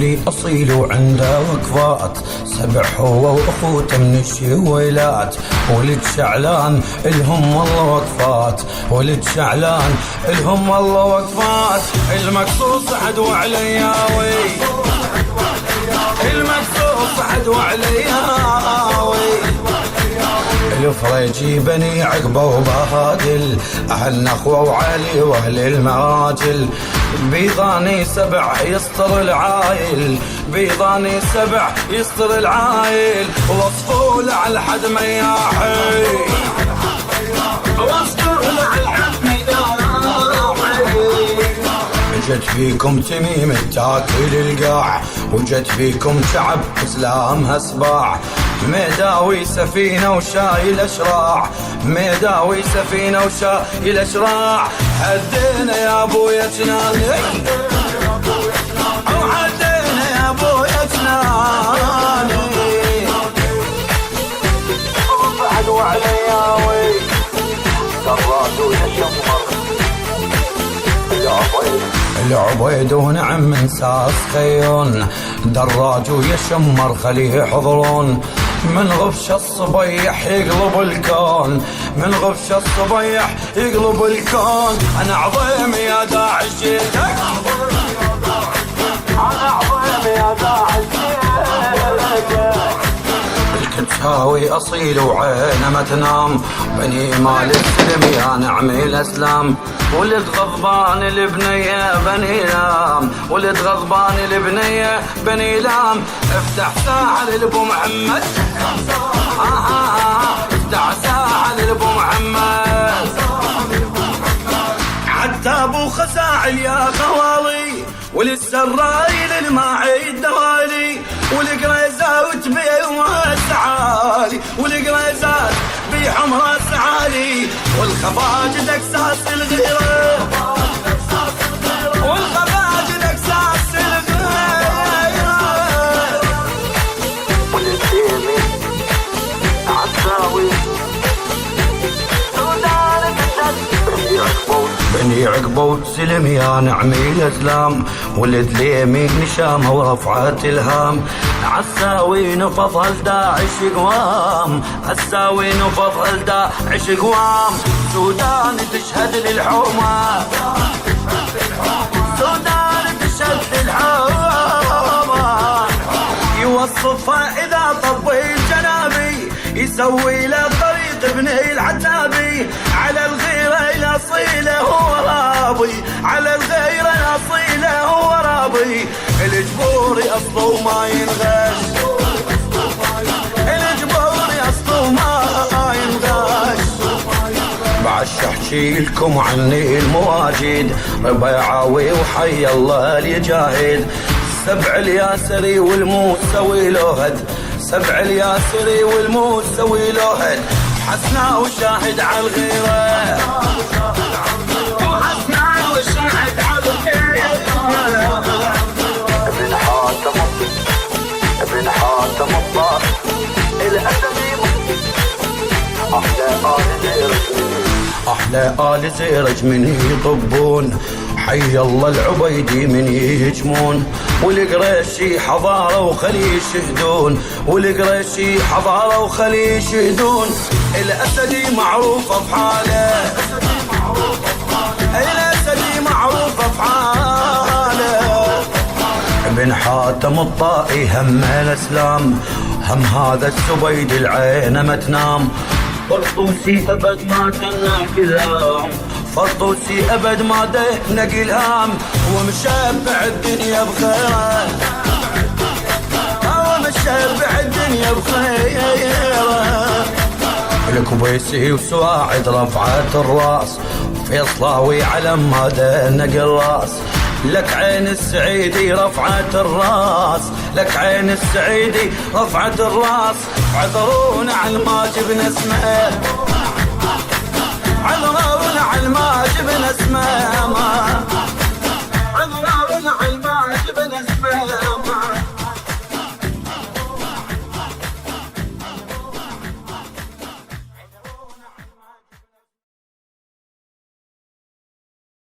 الشعاوي أصيل وعنده وقفات، سبع هو وأخوته من الشويلات. ولد شعلان الهم والله وقفات، ولد شعلان الهم والله وقفات. المقصود صعد وعلياوي، المقصود صعد وعلياوي. الفريجي بني عقبه وبهادل، أهل نخوة وعلي وأهل المراجل. بيضاني سبع يسطر العايل، بيضاني سبع يسطر العايل. وصفول على حد ما ياحي، وصفول على حد ما ياحي. جت فيكم تميم التاكل القاع، وجت فيكم شعب اسلامها سباع. ميداوي سفينة وشايل اشراع، ميداوي سفينة وشايل اشراع. هدينا يا ابويا جناني، او هدينا يا ابويا جناني. بعد وعلياوي دراج ويشمر العبيد ونعم من ساس خيون. دراج ويشمر خليه يحضرون. من غبش الصبيح يقلب الكون، من غبش الصبيح يقلب الكون. انا عظيم يا داعش جيتك، انا عظيم يا داعش جيتك. الكتاوي اصيل وعينه ما تنام، بني مال السلم يا نعمي الاسلام. ولد غضبان البنيه بني لام، ولد غضبان البنيه بني لام. افتح ساعه لابو محمد، افتح ساعه لابو محمد. حتى ابو خساعل يا خوالي، وللسرايل الماعي الدوالي. والقريزات بيوم عالي، والقريزات بحمر عالي. والخفاجد اكساس الغيره، والخفاجد اكساس الغيره. والديمي عساوي بني عقبه سلم يا نعمي الاسلام. ولد اليمين نشامه ورفعت الهام. عساوي نفضل داعش قوام، عساوي نفضل داعش قوام. سودان تشهد للحومه، سودان تشهد للحومه. يوصفها اذا طبي جنابي، يسوي له طريق ابني العتابي. على الغيره الاصيله هو رابي، على الغيره الاصيله هو رابي. الجبوري اصله ما ينغش، الجبوري اصله ما ينغش. بعش احكي لكم عني المواجد، ربيعاوي وحي الله اليجاهد. سبع الياسري والموسوي لوهد، سبع الياسري والموسوي لوهد. حسنا وشاهد على الغيره، وحسنا وشاهد على الغيره. ابن حاتم، ابن حاتم الضار الأسدي. أحلى آل زيرج من يطبون، حي الله العبيدي من يهجمون. والقريشي حضارة وخلي يشهدون، والقريشي حضارة وخلي يشهدون. الأسدي معروفة بحاله، الأسدي معروفة بحاله. ابن حاتم الطائي هم الاسلام، هم هذا الزبيد العين ما تنام. فرطوسي ابد ما دنا كلام، فرطوسي ابد ما دنا كلام. ومشبع الدنيا بخيره، ومشبع الدنيا بخيره. الكويسي وسواعد رفعت الراس، فيصلاوي علم ما دنا الراس. لك عين السعيدي رفعت الراس، لك عين السعيدي رفعت الراس. عذرونا على ما جبنا اسمه، عذرونا على ما جبنا اسمه، عذرونا على ما جبنا اسمه.